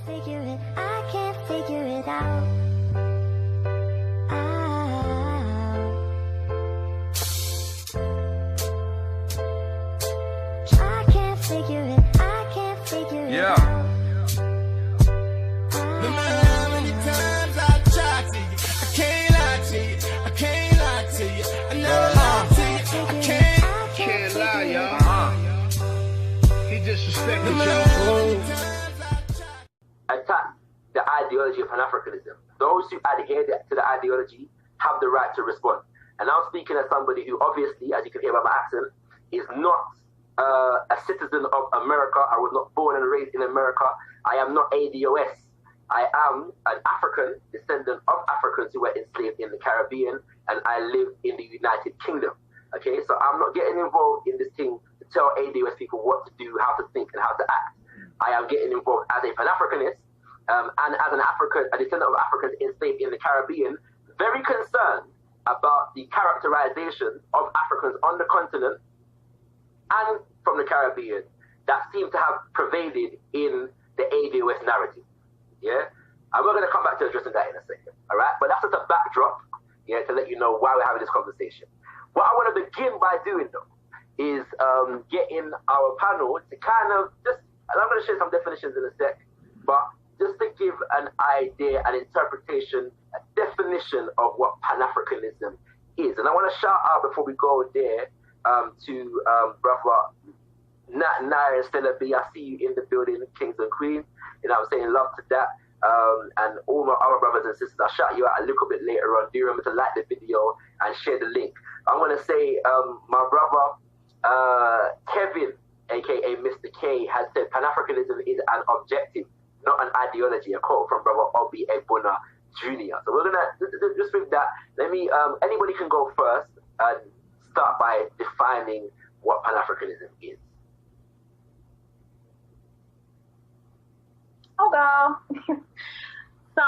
I can't figure it out. I can't figure it Yeah. out. No matter how many times I try to you, I can't lie to you, I can't lie to you, I never lie to you, I Can't lie, y'all. He disrespected no y'all. matter how many times I try. Attack the ideology of Pan-Africanism. Those who adhere to the ideology have the right to respond. And I'm speaking as somebody who obviously, as you can hear by my accent, is not a citizen of America. I was not born and raised in America. I am not ADOS. I am an African, descendant of Africans who were enslaved in the Caribbean, and I live in the United Kingdom. Okay, so I'm not getting involved in this thing to tell ADOS people what to do, how to think, and how to act. I am getting involved as a Pan-Africanist, and as an African, a descendant of Africans enslaved in the Caribbean, very concerned about the characterization of Africans on the continent and from the Caribbean that seem to have pervaded in the ADOS narrative. Yeah? And we're going to come back to addressing that in a second. All right? But that's just a backdrop, yeah, to let you know why we're having this conversation. What I want to begin by doing, though, is getting our panel to kind of just, and I'm going to share some definitions in a sec, but just to give an idea, an interpretation, a definition of what Pan-Africanism is. And I want to shout out before we go there to brother Nair Stella B. I see you in the building, Kings and Queens. You know what I'm saying? Love to that. And all my other brothers and sisters, I'll shout you out a little bit later on. Do remember to like the video and share the link. I want to say my brother Kevin, aka Mr. K, has said Pan-Africanism is an objective, not an ideology. A quote from brother Obi Ebuna Jr. So we're gonna just with that. Let me anybody can go first and start by defining what Pan-Africanism is. I'll go. So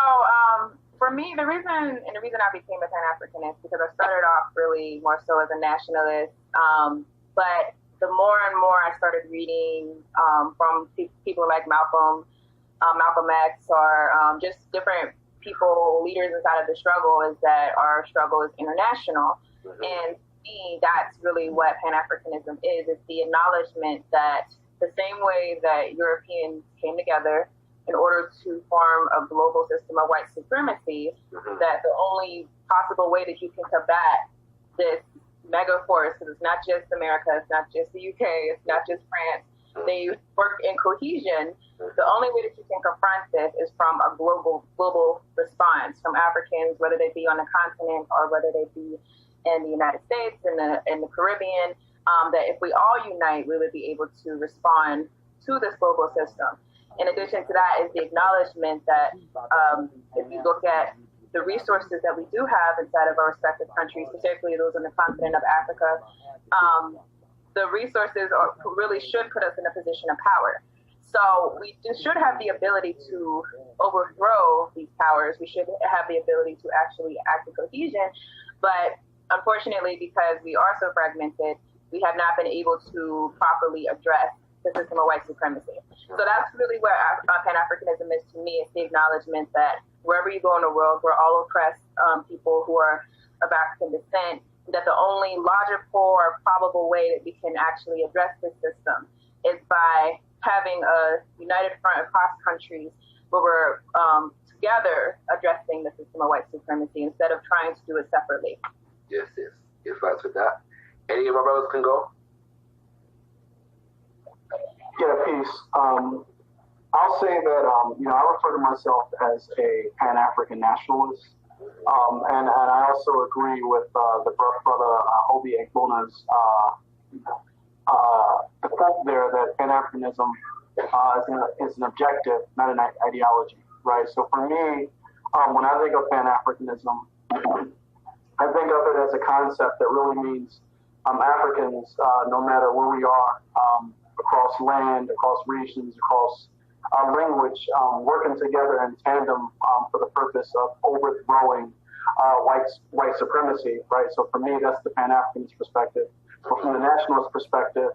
for me, the reason I became a Pan-Africanist because I started off really more so as a nationalist, but the more and more I started reading from people like Malcolm X, or just different people, leaders inside of the struggle, is that our struggle is international. Mm-hmm. And to me, that's really what Pan-Africanism is. It's the acknowledgement that the same way that Europeans came together in order to form a global system of white supremacy, mm-hmm. that the only possible way that you can combat this mega force, because it's not just America, it's not just the UK, it's not just France, they work in cohesion. The only way that you can confront this is from a global response from Africans, whether they be on the continent or whether they be in the United States, in the Caribbean, that if we all unite, we would be able to respond to this global system. In addition to that is the acknowledgement that if you look at the resources that we do have inside of our respective countries, particularly those on the continent of Africa, the resources really should put us in a position of power. So we should have the ability to overthrow these powers. We should have the ability to actually act in cohesion. But unfortunately, because we are so fragmented, we have not been able to properly address the system of white supremacy. So that's really what Pan-Africanism is to me. It's the acknowledgement that wherever you go in the world, we're all oppressed people who are of African descent, that the only logical or probable way that we can actually address this system is by having a united front across countries where we're together addressing the system of white supremacy instead of trying to do it separately. Yes. Yes, thanks for that. Any of my brothers can go? Yeah, peace. I'll say that, I refer to myself as a Pan-African nationalist. And I also agree with the brother Obi Ekbona's the quote there that Pan-Africanism is an objective, not an ideology, right? So for me, when I think of Pan-Africanism, I think of it as a concept that really means Africans, no matter where we are, across land, across regions, across language, working together in tandem for the purpose of overthrowing white supremacy, right? So for me, that's the Pan-Africanist perspective. But from the nationalist perspective,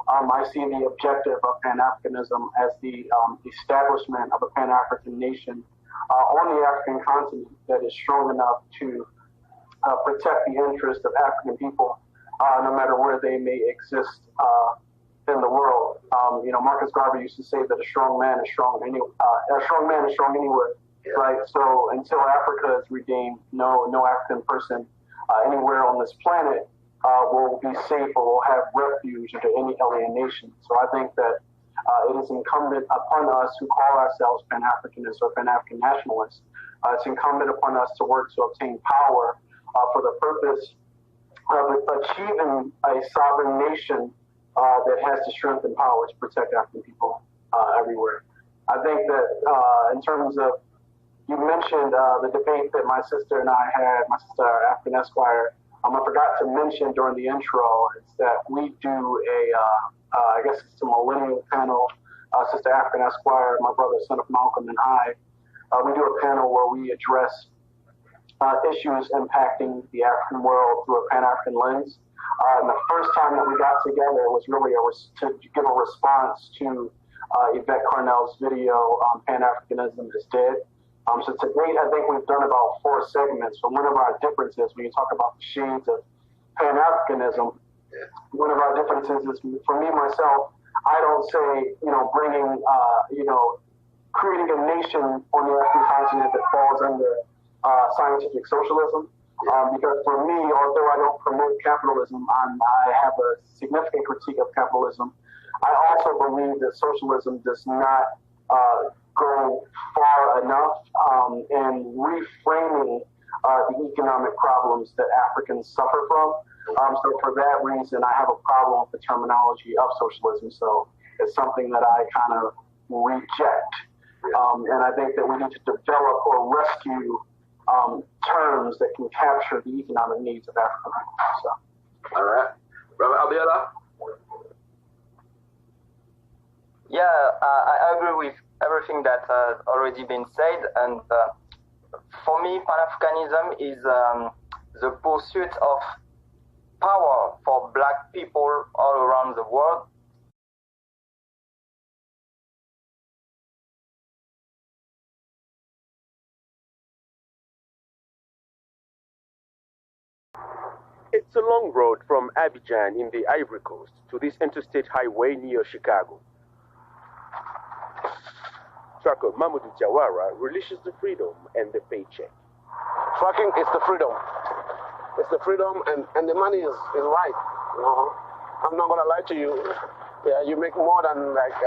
I see the objective of Pan-Africanism as the establishment of a Pan-African nation on the African continent that is strong enough to protect the interests of African people, no matter where they may exist in the world. Marcus Garvey used to say that a strong man is strong anywhere, right? So until Africa is redeemed, no African person anywhere on this planet will be safe or will have refuge into any alienation. So I think that it is incumbent upon us who call ourselves Pan-Africanists or Pan-African nationalists, it's incumbent upon us to work to obtain power for the purpose of achieving a sovereign nation that has the strength and power to protect African people everywhere. I think that in terms of, you mentioned the debate that my sister and I had, my sister, African Esquire. I forgot to mention during the intro is that we do I guess it's a millennial panel, Sister African Esquire, my brother, son of Malcolm, and I. We do a panel where we address issues impacting the African world through a Pan-African lens. And the first time that we got together was really to give a response to Yvette Cornell's video, Pan-Africanism is Dead. So to date, I think we've done about 4 segments. So one of our differences, when you talk about the shades of Pan-Africanism, one of our differences is, for me, myself, I don't say, bringing, creating a nation on the African continent that falls under scientific socialism. Because for me, although I don't promote capitalism, I have a significant critique of capitalism. I also believe that socialism does not go far enough in reframing the economic problems that Africans suffer from. So for that reason, I have a problem with the terminology of socialism. So it's something that I kind of reject. And I think that we need to develop or rescue terms that can capture the economic needs of African people. So. All right. Brother Abiola? Yeah, I agree with everything that has already been said. And for me, Pan-Africanism is the pursuit of power for black people all around the world. It's a long road from Abidjan in the Ivory Coast to this interstate highway near Chicago. Trucker Mamadou Diawara relishes the freedom and the paycheck. Trucking is the freedom. It's the freedom and the money is right. I'm not gonna lie to you. Yeah, you make more than like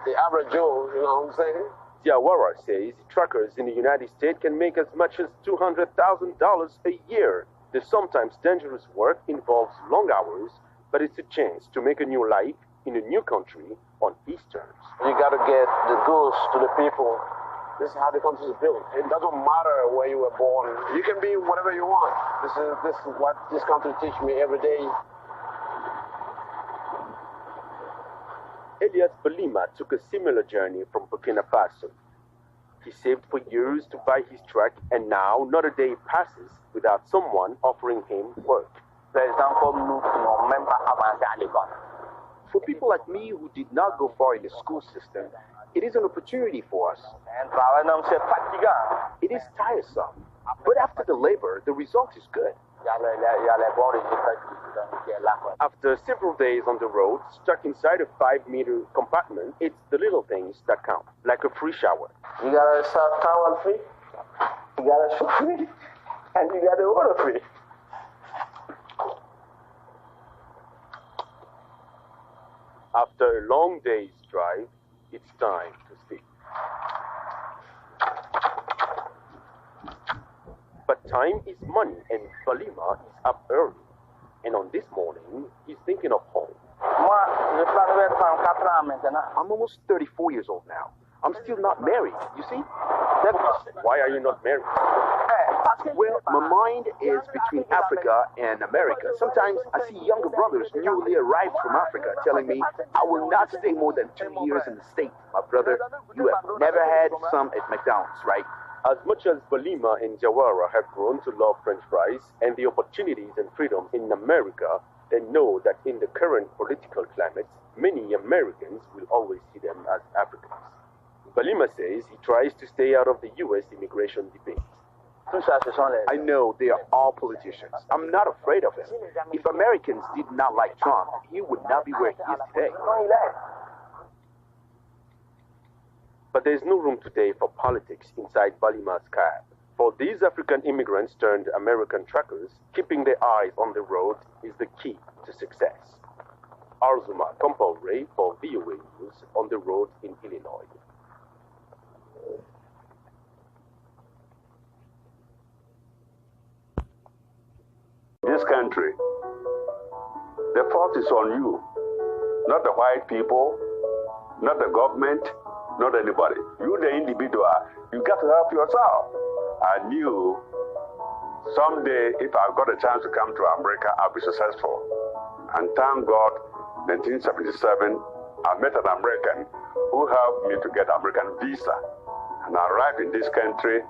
the average Joe, you know what I'm saying? Diawara says truckers in the United States can make as much as $200,000 a year. The sometimes dangerous work involves long hours, but it's a chance to make a new life in a new country on his terms. You got to get the goods to the people. This is how the country is built. It doesn't matter where you were born. You can be whatever you want. This is what this country teaches me every day. Elias Balima took a similar journey from Burkina Faso. He saved for years to buy his truck, and now not a day passes without someone offering him work. For people like me who did not go far in the school system, it is an opportunity for us. It is tiresome, but after the labor, the result is good. After several days on the road, stuck inside a 5-meter compartment, it's the little things that count, like a free shower. You got a soft towel free, you got a shoe free, and you got a water free. After a long day's drive, it's time to sleep. But time is money, and Balima is up early. And on this morning, he's thinking of home. I'm almost 34 years old now. I'm still not married, you see? Why are you not married? Well, my mind is between Africa and America. Sometimes I see younger brothers newly arrived from Africa telling me, I will not stay more than 2 years in the States. My brother, you have never had some at McDonald's, right? As much as Balima and Diawara have grown to love French fries and the opportunities and freedom in America, They know that in the current political climate, many Americans will always see them as Africans. Balima says he tries to stay out of the U.S. immigration debate. I know they are all politicians. I'm not afraid of them. If Americans did not like Trump, he would not be where he is today. But there is no room today for politics inside Balima's cab. For these African immigrants turned American truckers, keeping their eyes on the road is the key to success. Arzuma Kompore for VOA News on the road in Illinois. This country, the fault is on you, not the white people, not the government, not anybody. You, the individual, you got to help yourself. I knew someday if I got a chance to come to America, I'll be successful. And thank God, 1977, I met an American who helped me to get American visa. And I arrived in this country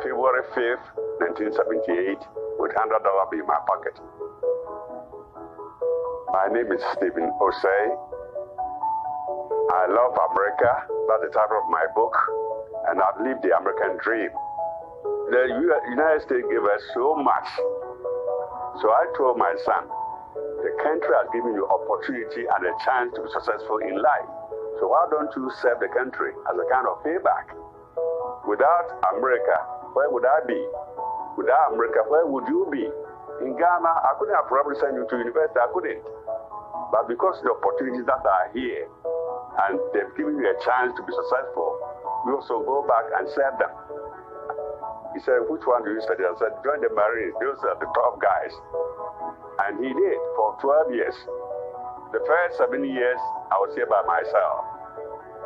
February 5th, 1978, with $100 in my pocket. My name is Stephen Osei. I love America. That's the title of my book. And I've lived the American dream. The United States gave us so much. So I told my son, the country has given you opportunity and a chance to be successful in life. So why don't you serve the country as a kind of payback? Without America, where would I be? Without America, where would you be? In Ghana, I couldn't have probably sent you to university. I couldn't. But because of the opportunities that are here, and they've given you a chance to be successful, we also go back and serve them. He said, which one do you study? I said, join the Marines. Those are the top guys. And he did for 12 years. The first 7 years, I was here by myself.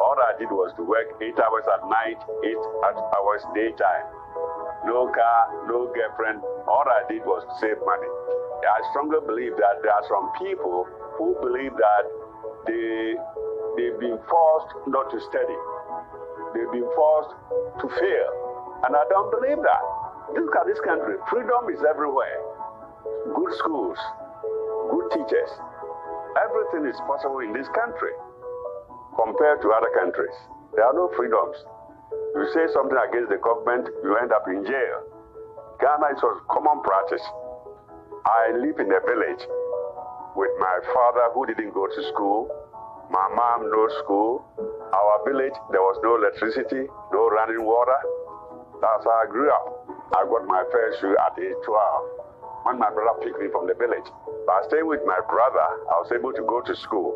All I did was to work 8 hours at night, 8 hours daytime. No car, no girlfriend. All I did was to save money. I strongly believe that there are some people who believe that they've been forced not to study. They've been forced to fail. And I don't believe that. Look at this country. Freedom is everywhere. Good schools, good teachers. Everything is possible in this country compared to other countries. There are no freedoms. You say something against the government, you end up in jail. Ghana is a common practice. I live in a village with my father who didn't go to school, my mom no school. Our village, there was no electricity, no running water. That's how I grew up. I got my first shoe at age 12 when my brother picked me from the village. By staying with my brother, I was able to go to school.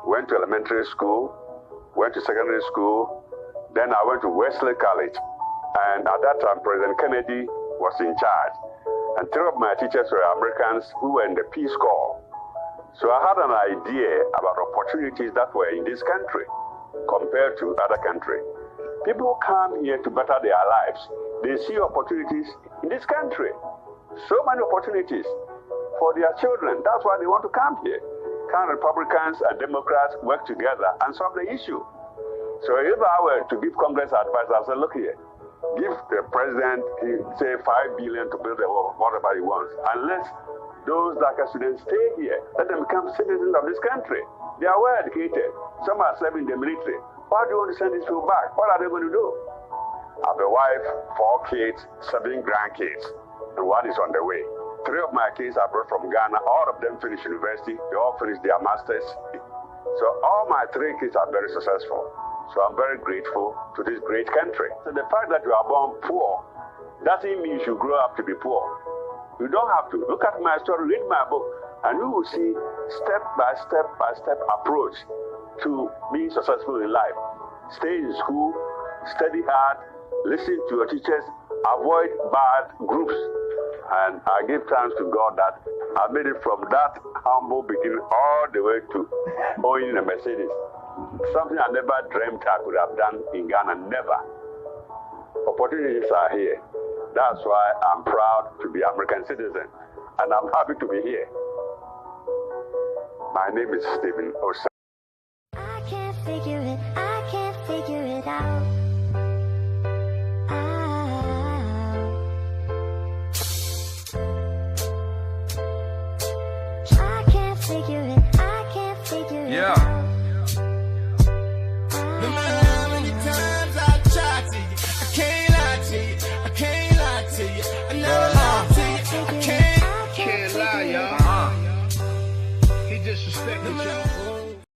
Went to elementary school, went to secondary school, then I went to Wesley College. And at that time, President Kennedy was in charge. And 3 of my teachers were Americans who were in the Peace Corps. So I had an idea about opportunities that were in this country compared to other countries. People come here to better their lives. They see opportunities in this country. So many opportunities for their children. That's why they want to come here. Can Republicans and Democrats work together and solve the issue? So if I were to give Congress advice, I'll say, look here, give the president, say, $5 billion to build the wall, whatever he wants. Unless those DACA students stay here, let them become citizens of this country. They are well educated. Some are serving the military. Why do you want to send these people back? What are they going to do? I have a wife, 4 kids, 7 grandkids, and 1 is on the way. 3 of my kids are brought from Ghana. All of them finished university. They all finished their masters. So all my 3 kids are very successful. So I'm very grateful to this great country. So the fact that you are born poor doesn't mean you should grow up to be poor. You don't have to. Look at my story, read my book, and you will see step by step approach to being successful in life. Stay in school, study hard, listen to your teachers, avoid bad groups. And I give thanks to God that I made it from that humble beginning all the way to owning a Mercedes. Something I never dreamt I could have done in Ghana, never. Opportunities are here. That's why I'm proud to be an American citizen, and I'm happy to be here. My name is Stephen Osei. I can't figure it out. Try disrespected you.